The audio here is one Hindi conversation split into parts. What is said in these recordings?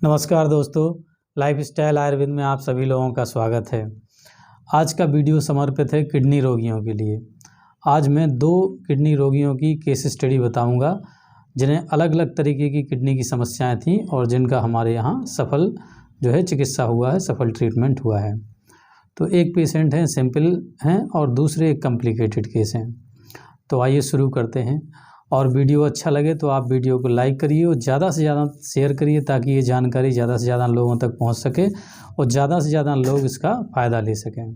नमस्कार दोस्तों, लाइफस्टाइल आयुर्वेद में आप सभी लोगों का स्वागत है। आज का वीडियो समर्पित है किडनी रोगियों के लिए। आज मैं 2 किडनी रोगियों की केस स्टडी बताऊंगा जिन्हें अलग अलग तरीके की किडनी की समस्याएं थीं और जिनका हमारे यहाँ सफल चिकित्सा हुआ है, सफल ट्रीटमेंट हुआ है। तो एक पेशेंट हैं सिंपल हैं और दूसरे एक कॉम्प्लिकेटेड केस हैं। तो आइए शुरू करते हैं। और वीडियो अच्छा लगे तो आप वीडियो को लाइक करिए और ज़्यादा से ज़्यादा शेयर करिए ताकि ये जानकारी ज़्यादा से ज़्यादा लोगों तक पहुंच सके और ज़्यादा से ज़्यादा लोग इसका फ़ायदा ले सकें।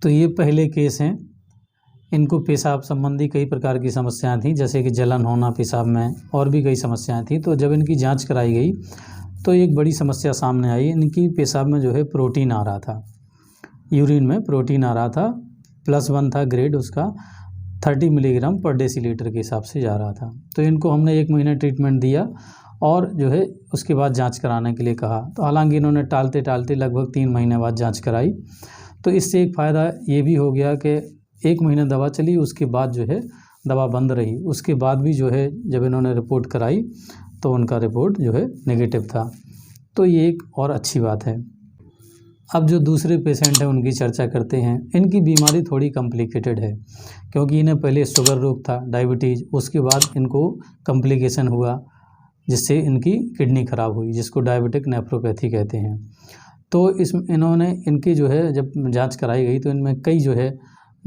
तो ये पहले केस हैं। इनको पेशाब संबंधी कई प्रकार की समस्याएं थी, जैसे कि जलन होना पेशाब में, और भी कई समस्याएं थी। तो जब इनकी जांच कराई गई तो एक बड़ी समस्या सामने आई। इनकी पेशाब में प्रोटीन आ रहा था, यूरिन में प्रोटीन आ रहा था, +1 था ग्रेड उसका, 30 मिलीग्राम पर डेसीलीटर के हिसाब से जा रहा था। तो इनको हमने 1 महीना ट्रीटमेंट दिया और उसके बाद जांच कराने के लिए कहा। तो हालांकि इन्होंने टालते टालते लगभग 3 महीने बाद जांच कराई। तो इससे एक फ़ायदा ये भी हो गया कि 1 महीना दवा चली, उसके बाद दवा बंद रही। उसके बाद भी जब इन्होंने रिपोर्ट कराई तो उनका रिपोर्ट नेगेटिव था। तो ये एक और अच्छी बात है। अब जो दूसरे पेशेंट हैं उनकी चर्चा करते हैं। इनकी बीमारी थोड़ी कॉम्प्लिकेटेड है क्योंकि इन्हें पहले शुगर रोग था, डायबिटीज़, उसके बाद इनको कॉम्प्लिकेशन हुआ जिससे इनकी किडनी ख़राब हुई, जिसको डायबिटिक नेफ्रोपैथी कहते हैं। तो इन्होंने इनकी जब जांच कराई गई तो इनमें कई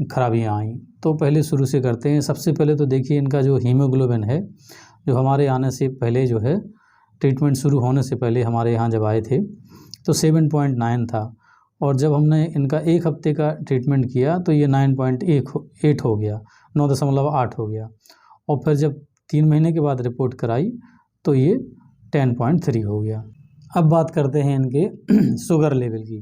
खराबियाँ आई। तो पहले शुरू से करते हैं। सबसे पहले तो देखिए इनका हीमोग्लोबिन है, जो हमारे आने से पहले ट्रीटमेंट शुरू होने से पहले हमारे यहाँ जब आए थे तो 7.9 था, और जब हमने इनका 1 हफ्ते का ट्रीटमेंट किया तो ये 9.8 हो गया, 9.8 हो गया। और फिर जब 3 महीने के बाद रिपोर्ट कराई तो ये 10.3 हो गया। अब बात करते हैं इनके शुगर लेवल की।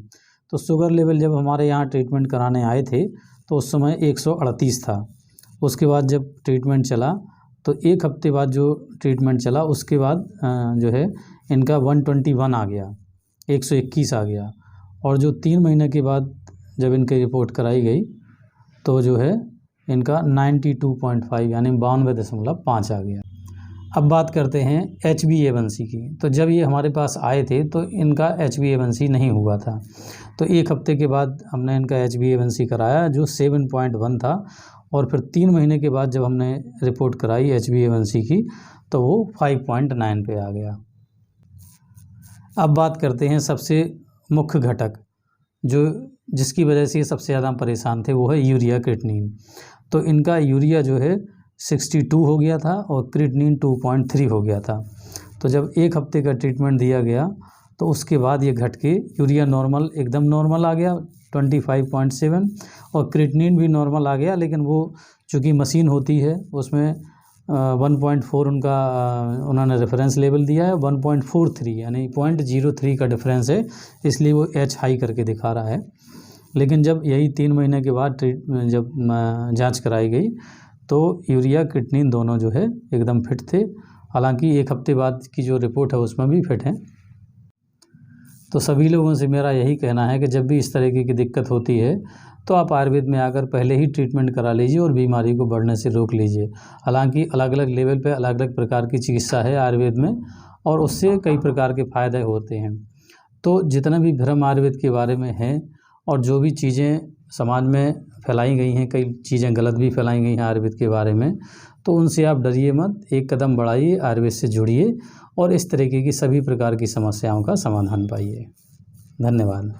तो शुगर लेवल जब हमारे यहाँ ट्रीटमेंट कराने आए थे तो उस समय 138 था। उसके बाद जब ट्रीटमेंट चला तो 1 हफ्ते बाद जो ट्रीटमेंट चला उसके बाद इनका 121 आ गया, 121 आ गया। और जो 3 महीने के बाद जब इनकी रिपोर्ट कराई गई तो इनका 92.5 यानी 92.5 आ गया। अब बात करते हैं HbA1c की। तो जब ये हमारे पास आए थे तो इनका HbA1c नहीं हुआ था। तो 1 हफ्ते के बाद हमने इनका HbA1c कराया जो 7.1 था, और फिर 3 महीने के बाद जब हमने रिपोर्ट कराई HbA1c की तो वो 5.9 पे आ गया। अब बात करते हैं सबसे मुख्य घटक जिसकी वजह से ये सबसे ज़्यादा परेशान थे, वो है यूरिया क्रिएटिनिन। तो इनका यूरिया 62 हो गया था और क्रिएटिनिन 2.3 हो गया था। तो जब 1 हफ्ते का ट्रीटमेंट दिया गया तो उसके बाद ये घट के यूरिया एकदम नॉर्मल आ गया 25.7, और क्रिएटिनिन भी नॉर्मल आ गया। लेकिन वो चूँकि मशीन होती है उसमें 1.4 उन्होंने रेफरेंस लेवल दिया है, 1.43 यानी 0.03 का डिफरेंस है, इसलिए वो H हाई करके दिखा रहा है। लेकिन जब यही 3 महीने के बाद जब जांच कराई गई तो यूरिया क्रिएटिनिन दोनों एकदम फिट थे। हालांकि 1 हफ्ते बाद की जो रिपोर्ट है उसमें भी फिट हैं। तो सभी लोगों से मेरा यही कहना है कि जब भी इस तरीके की दिक्कत होती है तो आप आयुर्वेद में आकर पहले ही ट्रीटमेंट करा लीजिए और बीमारी को बढ़ने से रोक लीजिए। हालांकि अलग अलग लेवल पे अलग अलग प्रकार की चिकित्सा है आयुर्वेद में और उससे कई प्रकार के फ़ायदे होते हैं। तो जितना भी भ्रम आयुर्वेद के बारे में है और जो भी चीज़ें समाज में फैलाई गई हैं, कई चीज़ें गलत भी फैलाई गई हैं आयुर्वेद के बारे में, तो उनसे आप डरिए मत, एक कदम बढ़ाइए, आयुर्वेद से जुड़िए और इस तरीके की सभी प्रकार की समस्याओं का समाधान पाइए। धन्यवाद।